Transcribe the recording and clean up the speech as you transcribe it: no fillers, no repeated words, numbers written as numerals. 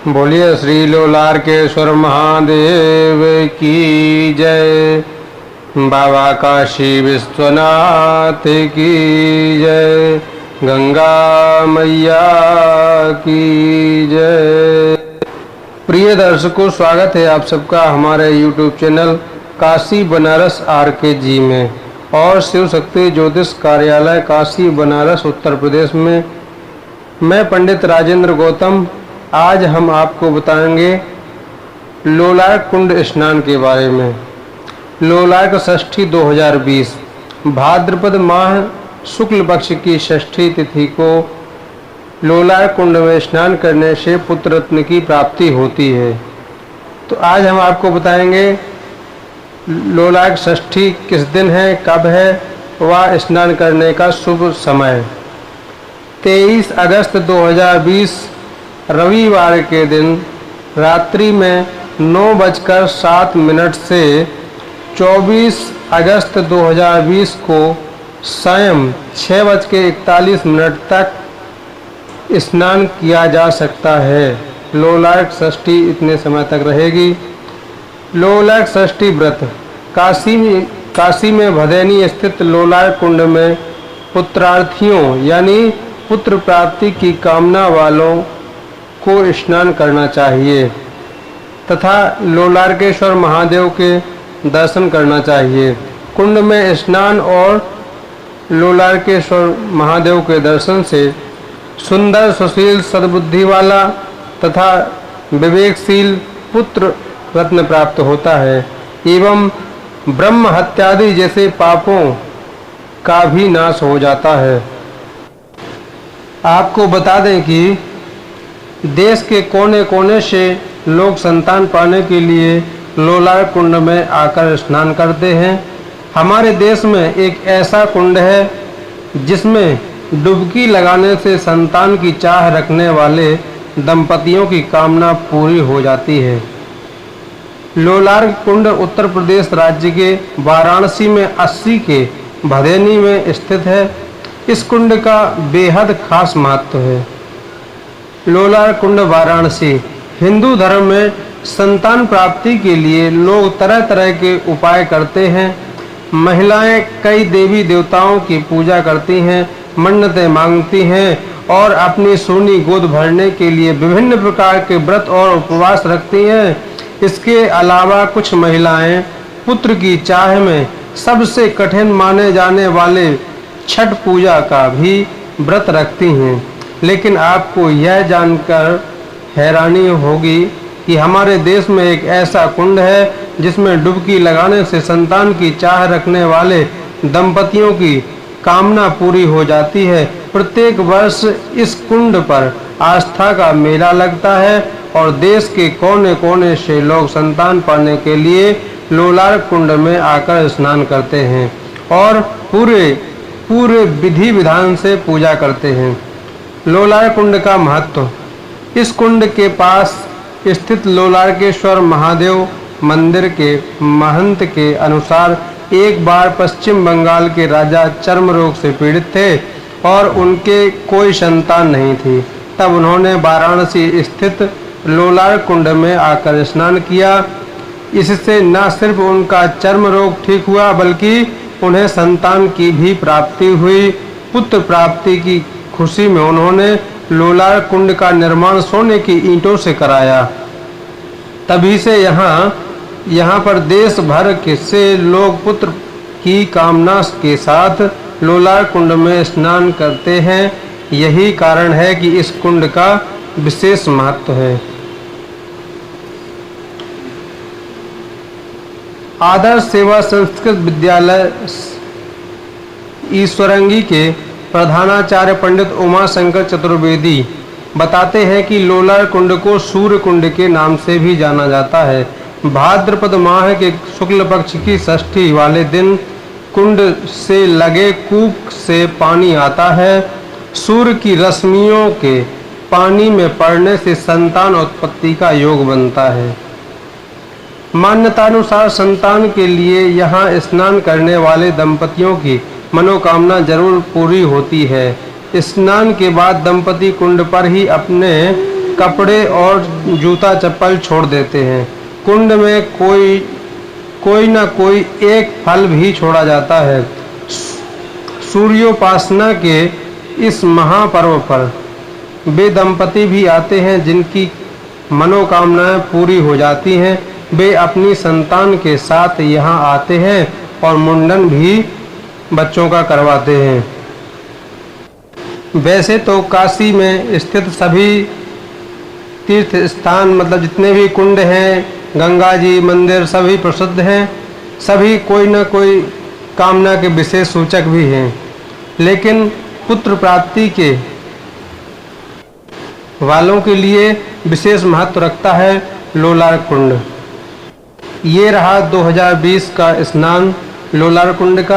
बोलिए श्री लोलारकेश्वर महादेव की जय। बाबा काशी विश्वनाथ की जय। गंगा मैया की जय। प्रिय दर्शकों, स्वागत है आप सबका हमारे YouTube channel Kashi Banaras RKG में और शिव शक्ति ज्योतिष कार्यालय काशी बनारस उत्तर प्रदेश में। मैं पंडित राजेंद्र गौतम। आज हम आपको बताएंगे लोलार्क कुंड स्नान के बारे में। लोलार्क षष्ठी 2020 भाद्रपद माह शुक्ल पक्ष की षष्ठी तिथि को लोलार्क कुंड में स्नान करने से पुत्र रत्न की प्राप्ति होती है। तो आज हम आपको बताएंगे लोलार्क षष्ठी किस दिन है, कब है, व स्नान करने का शुभ समय। 23 अगस्त 2020 रविवार के दिन रात्रि में 9:07 से 24 अगस्त 2020 को सायं 6:41 तक स्नान किया जा सकता है। लोलार्क षष्ठी इतने समय तक रहेगी। लोलार्क षष्ठी व्रत काशी में भदैनी स्थित लोलार्क कुंड में पुत्रार्थियों यानी पुत्र प्राप्ति की कामना वालों को स्नान करना चाहिए तथा लोलार्केश्वर महादेव के दर्शन करना चाहिए। कुंड में स्नान और लोलार्केश्वर महादेव के दर्शन से सुंदर, सुशील, सद्बुद्धि वाला तथा विवेकशील पुत्र रत्न प्राप्त होता है एवं ब्रह्म हत्यादि जैसे पापों का भी नाश हो जाता है। आपको बता दें कि देश के कोने कोने से लोग संतान पाने के लिए लोलार्क कुंड में आकर स्नान करते हैं। हमारे देश में एक ऐसा कुंड है जिसमें डुबकी लगाने से संतान की चाह रखने वाले दंपतियों की कामना पूरी हो जाती है। लोलार्क कुंड उत्तर प्रदेश राज्य के वाराणसी में 80 के भदैनी में स्थित है। इस कुंड का बेहद खास महत्व है। लोलार्क कुंड वाराणसी हिंदू धर्म में संतान प्राप्ति के लिए लोग तरह तरह के उपाय करते हैं। महिलाएं कई देवी देवताओं की पूजा करती हैं, मन्नतें मांगती हैं और अपनी सोनी गोद भरने के लिए विभिन्न प्रकार के व्रत और उपवास रखती हैं। इसके अलावा कुछ महिलाएं पुत्र की चाह में सबसे कठिन माने जाने वाले छठ पूजा का भी व्रत रखती हैं। लेकिन आपको यह जानकर हैरानी होगी कि हमारे देश में एक ऐसा कुंड है जिसमें डुबकी लगाने से संतान की चाह रखने वाले दंपतियों की कामना पूरी हो जाती है। प्रत्येक वर्ष इस कुंड पर आस्था का मेला लगता है और देश के कोने कोने से लोग संतान पाने के लिए लोलार्क कुंड में आकर स्नान करते हैं और पूरे विधि विधान से पूजा करते हैं। लोलार्क कुंड का महत्व। इस कुंड के पास स्थित लोलार्केश्वर महादेव मंदिर के महंत के अनुसार एक बार पश्चिम बंगाल के राजा चर्म रोग से पीड़ित थे और उनके कोई संतान नहीं थी। तब उन्होंने वाराणसी स्थित लोलार्क कुंड में आकर स्नान किया। इससे न सिर्फ उनका चर्म रोग ठीक हुआ बल्कि उन्हें संतान की भी प्राप्ति हुई। पुत्र प्राप्ति की खुशी में उन्होंने लोलार्क कुंड का निर्माण सोने की ईंटों से कराया। तभी से यहाँ पर देश भर से लोग पुत्र की कामना के साथ लोलार्क कुंड में स्नान करते हैं। यही कारण है कि इस कुंड का विशेष महत्व है। आदर्श सेवा संस्कृत विद्यालय ईश्वरंगी के प्रधानाचार्य पंडित उमाशंकर चतुर्वेदी बताते हैं कि लोलार्क कुंड को सूर्य कुंड के नाम से भी जाना जाता है। भाद्रपद माह के शुक्ल पक्ष की षष्ठी वाले दिन कुंड से लगे कूप से पानी आता है। सूर्य की रश्मियों के पानी में पड़ने से संतान उत्पत्ति का योग बनता है। मान्यतानुसार संतान के लिए यहाँ स्नान करने वाले दंपतियों की मनोकामना जरूर पूरी होती है। स्नान के बाद दंपति कुंड पर ही अपने कपड़े और जूता चप्पल छोड़ देते हैं। कुंड में कोई न कोई एक फल भी छोड़ा जाता है। सूर्योपासना के इस महापर्व पर वे दंपति भी आते हैं जिनकी मनोकामनाएं पूरी हो जाती हैं। वे अपनी संतान के साथ यहाँ आते हैं और मुंडन भी बच्चों का करवाते हैं। वैसे तो काशी में स्थित सभी तीर्थ स्थान मतलब जितने भी कुंड हैं, गंगा जी मंदिर सभी प्रसिद्ध हैं। सभी कोई न कोई कामना के विशेष सूचक भी हैं, लेकिन पुत्र प्राप्ति के वालों के लिए विशेष महत्व रखता है लोलार कुंड। ये रहा 2020 का स्नान लोलार कुंड का।